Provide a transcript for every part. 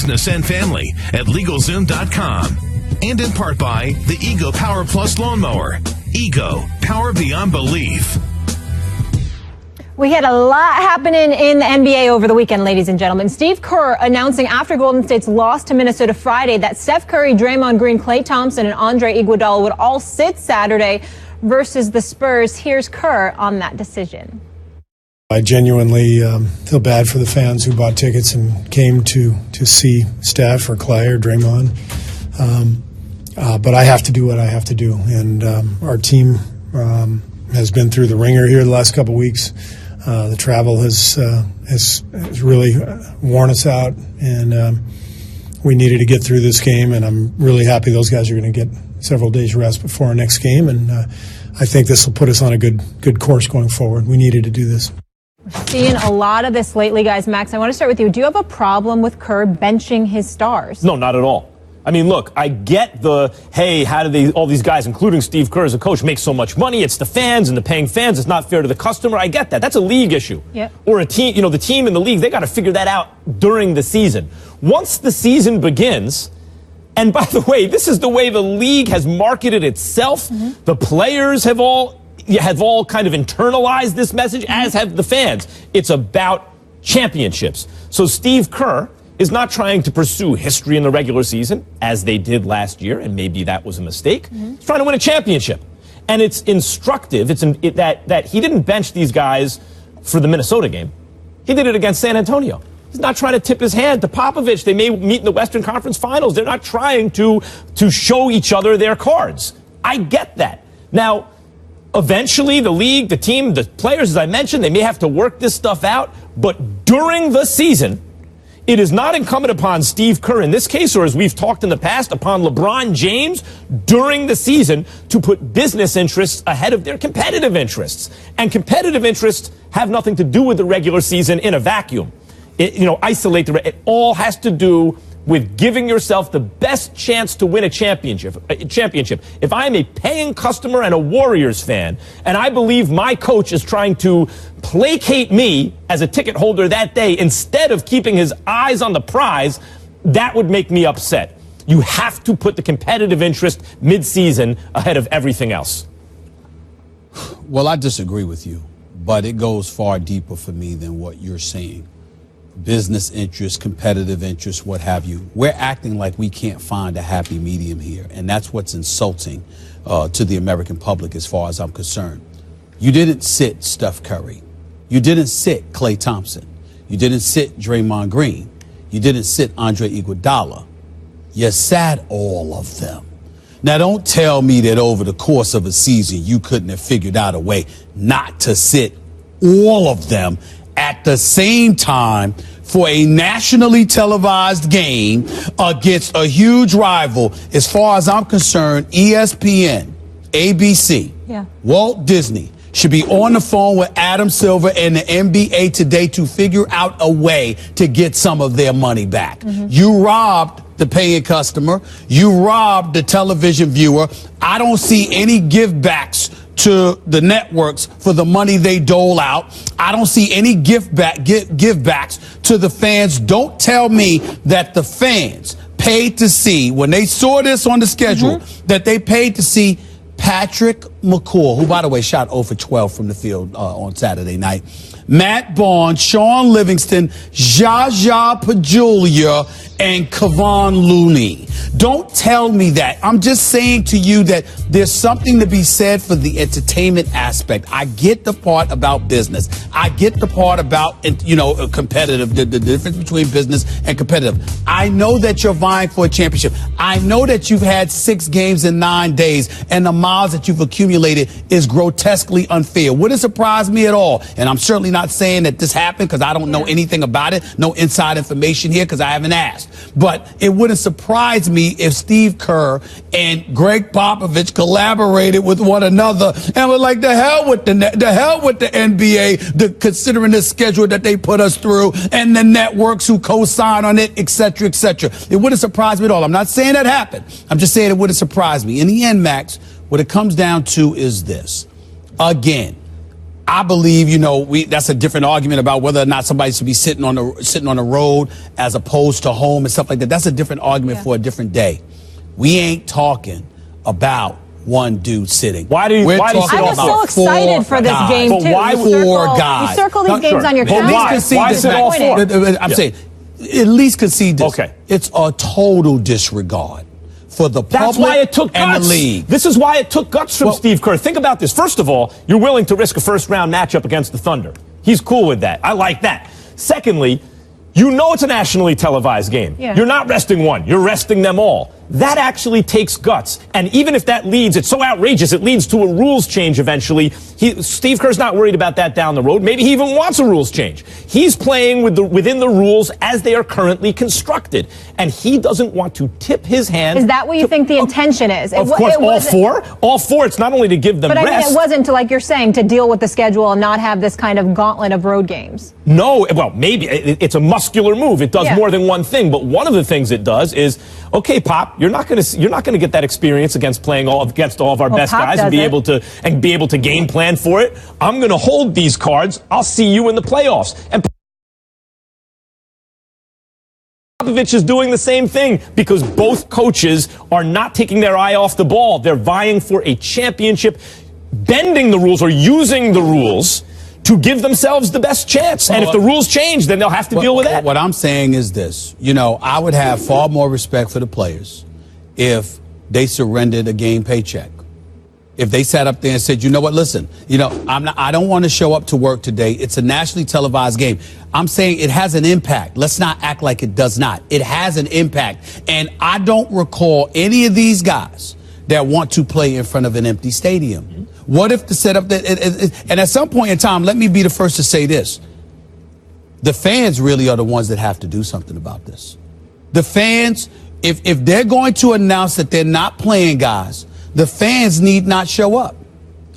business and family at LegalZoom.com. And in part by the Ego Power Plus Lawnmower. Ego, power beyond belief. We had a lot happening in the NBA over the weekend, ladies and gentlemen. Steve Kerr announcing after Golden State's loss to Minnesota Friday that Steph Curry, Draymond Green, Klay Thompson, and Andre Iguodala would all sit Saturday versus the Spurs. Here's Kerr on that decision. I genuinely feel bad for the fans who bought tickets and came to see Steph or Klay or Draymond. But I have to do what I have to do. And our team has been through the ringer here the last couple of weeks. The travel has really worn us out, and we needed to get through this game, and I'm really happy those guys are going to get several days rest before our next game, and I think this will put us on a good course going forward. We needed to do this. We're seeing a lot of this lately, guys. Max, I want to start with you. Do you have a problem with Kerr benching his stars? No, not at all. I mean, look, I get hey, how do all these guys, including Steve Kerr as a coach, make so much money? It's the fans and the paying fans. It's not fair to the customer. I get that. That's a league issue. Yep. Or a team, the team in the league, they got to figure that out during the season. Once the season begins, and by the way, this is the way the league has marketed itself. Mm-hmm. The players have all kind of internalized this message, as have the fans. It's about championships. So Steve Kerr is not trying to pursue history in the regular season, as they did last year, and maybe that was a mistake. Mm-hmm. He's trying to win a championship. And it's instructive that he didn't bench these guys for the Minnesota game. He did it against San Antonio. He's not trying to tip his hand to Popovich. They may meet in the Western Conference Finals. They're not trying to show each other their cards. I get that. Now, eventually, the league, the team, the players, as I mentioned, they may have to work this stuff out. But during the season, it is not incumbent upon Steve Kerr in this case, or as we've talked in the past, upon LeBron James during the season to put business interests ahead of their competitive interests. And competitive interests have nothing to do with the regular season in a vacuum. Isolate it all has to do with giving yourself the best chance to win a championship. If I am a paying customer and a Warriors fan, and I believe my coach is trying to placate me as a ticket holder that day instead of keeping his eyes on the prize, that would make me upset. You have to put the competitive interest mid-season ahead of everything else. Well, I disagree with you, but it goes far deeper for me than what you're saying. Business interests, competitive interests, what have you. We're acting like we can't find a happy medium here, and that's what's insulting to the American public as far as I'm concerned. You didn't sit Steph Curry. You didn't sit Klay Thompson. You didn't sit Draymond Green. You didn't sit Andre Iguodala. You sat all of them. Now, don't tell me that over the course of a season you couldn't have figured out a way not to sit all of them at the same time for a nationally televised game against a huge rival. As far as I'm concerned, ESPN, ABC, Walt Disney should be on the phone with Adam Silver and the NBA today to figure out a way to get some of their money back. Mm-hmm. You robbed the paying customer. You robbed the television viewer. I don't see any give backs to the networks for the money they dole out. I don't see any give backs to the fans. Don't tell me that the fans paid to see, when they saw this on the schedule, that they paid to see Patrick McCaw, who, by the way, shot 0 for 12 from the field on Saturday night, Matt Barnes, Sean Livingston, Jaja Pajulia, and Kevon Looney. Don't tell me that. I'm just saying to you that there's something to be said for the entertainment aspect. I get the part about business. I get the part about, competitive, the difference between business and competitive. I know that you're vying for a championship. I know that you've had 6 games in 9 days, and the miles that you've accumulated is grotesquely unfair. Wouldn't surprise me at all. And I'm certainly not saying that this happened because I don't know anything about it. No inside information here because I haven't asked. But it wouldn't surprise me if Steve Kerr and Greg Popovich collaborated with one another and were like, the hell with the NBA, considering the schedule that they put us through, and the networks who co-sign on it, et cetera, et cetera. It wouldn't surprise me at all. I'm not saying that happened. I'm just saying it wouldn't surprise me. In the end, Max, what it comes down to is this. Again, I believe, that's a different argument about whether or not somebody should be sitting on the road as opposed to home and stuff like that. That's a different argument for a different day. We ain't talking about one dude sitting. Why do you I was so excited for this game, too. But why four guys? You circle these games on your calendar. Why is it all four? I'm saying, at least concede this. Okay. It's a total disregard for the public. That's why it took guts. And the league. This is why it took guts from Steve Kerr. Think about this. First of all, you're willing to risk a first-round matchup against the Thunder. He's cool with that. I like that. Secondly, you know it's a nationally televised game. Yeah. You're not resting one. You're resting them all. That actually takes guts. And even if that leads, it's so outrageous, it leads to a rules change eventually. Steve Kerr's not worried about that down the road. Maybe he even wants a rules change. He's playing within the rules as they are currently constructed. And he doesn't want to tip his hand. Is that what you think the intention is? Of course, all four. All four. It's not only to give them rest. But I mean, it wasn't to, like you're saying, to deal with the schedule and not have this kind of gauntlet of road games. No, well, maybe it's a muscular move. It does more than one thing. But one of the things it does is, okay, Pop, you're not going to get that experience against against all of our best guys and be able to game plan for it. I'm going to hold these cards. I'll see you in the playoffs. And Popovich is doing the same thing because both coaches are not taking their eye off the ball. They're vying for a championship, bending the rules or using the rules to give themselves the best chance. And if the rules change, then they'll have to deal with that. What I'm saying is this. I would have far more respect for the players if they surrendered a game paycheck. If they sat up there and said, you know what, listen, I don't want to show up to work today. It's a nationally televised game. I'm saying it has an impact. Let's not act like it does not. It has an impact. And I don't recall any of these guys that want to play in front of an empty stadium. What if the setup and at some point in time, let me be the first to say this. The fans really are the ones that have to do something about this. The fans, if they're going to announce that they're not playing guys, the fans need not show up.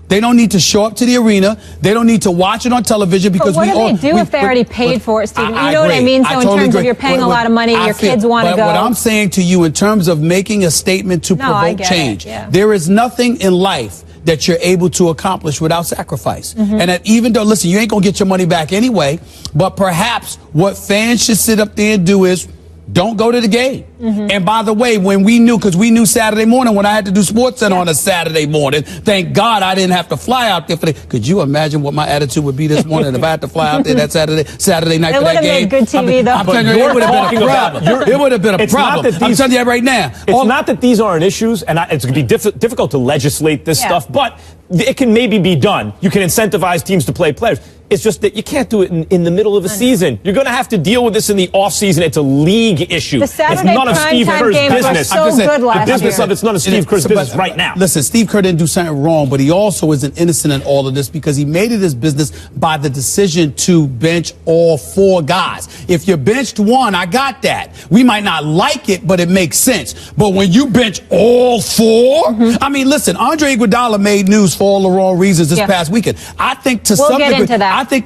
They don't need to show up to the arena. They don't need to watch it on television because but what do they do if they already paid for it, Stephen? You know what I mean? So in terms of you're paying a lot of money, your kids want to go. What I'm saying to you in terms of making a statement to provoke change, there is nothing in life that you're able to accomplish without sacrifice. And that even though, listen, you ain't going to get your money back anyway, but perhaps what fans should sit up there and do is don't go to the game. And by the way, when we knew Saturday morning when I had to do SportsCenter on a Saturday morning, thank God I didn't have to fly out there for that. Could you imagine what my attitude would be this morning if I had to fly out there that Saturday night for that game? It would have made good TV, though. I'm telling you, it would have been a problem. It would have been a problem. I'm telling you that right now. It's not that these aren't issues, and it's going to be difficult to legislate this stuff, but it can maybe be done. You can incentivize teams to play players. It's just that you can't do it in the middle of a season. You're going to have to deal with this in the off season. It's a league issue. The Saturday it's none of Steve Kerr's business. So good last the business of it's none of Steve Kerr's business right now. Listen, Steve Kerr didn't do something wrong, but he also isn't innocent in all of this because he made it his business by the decision to bench all four guys. If you benched one, I got that. We might not like it, but it makes sense. But when you bench all four, I mean, listen, Andre Iguodala made news for all the wrong reasons this past weekend. I think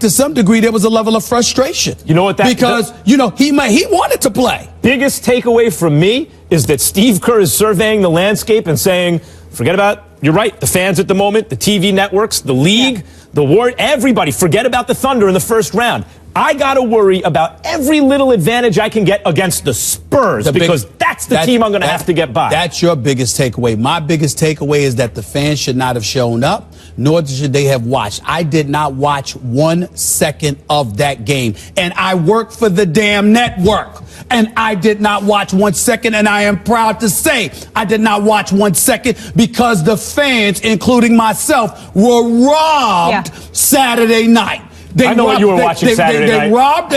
to some degree there was a level of frustration. You know what that because he wanted to play. Biggest takeaway from me is that Steve Kerr is surveying the landscape and saying, forget about, you're right, the fans at the moment, the TV networks, the league, the war, everybody, forget about the Thunder in the first round. I got to worry about every little advantage I can get against the Spurs because that's the team I'm going to have to get by. That's your biggest takeaway. My biggest takeaway is that the fans should not have shown up, nor should they have watched. I did not watch 1 second of that game, and I work for the damn network, and I did not watch 1 second, and I am proud to say I did not watch 1 second because the fans, including myself, were robbed Saturday night. I know what you were watching Saturday night.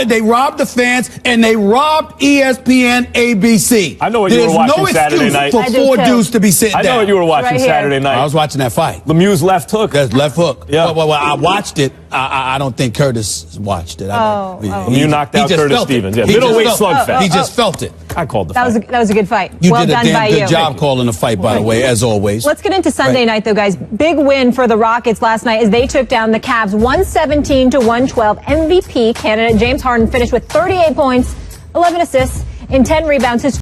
They robbed the fans, and they robbed ESPN, ABC. I know what you were watching Saturday night. There's no excuse for four dudes to be sitting down. I know what you were watching Saturday night. I was watching that fight. Lemieux's left hook. That's left hook. Yeah. Well, I watched it. I don't think Curtis watched it. Lemieux knocked out Curtis Stevens. Yeah, middleweight slugfest. He just felt it. I called the fight. That was a good fight. Well done by you. You did a damn good job calling the fight, by the way, as always. Let's get into Sunday night, though, guys. Big win for the Rockets last night as they took down the Cavs 117-112. MVP candidate James Harden finished with 38 points, 11 assists, and 10 rebounds. His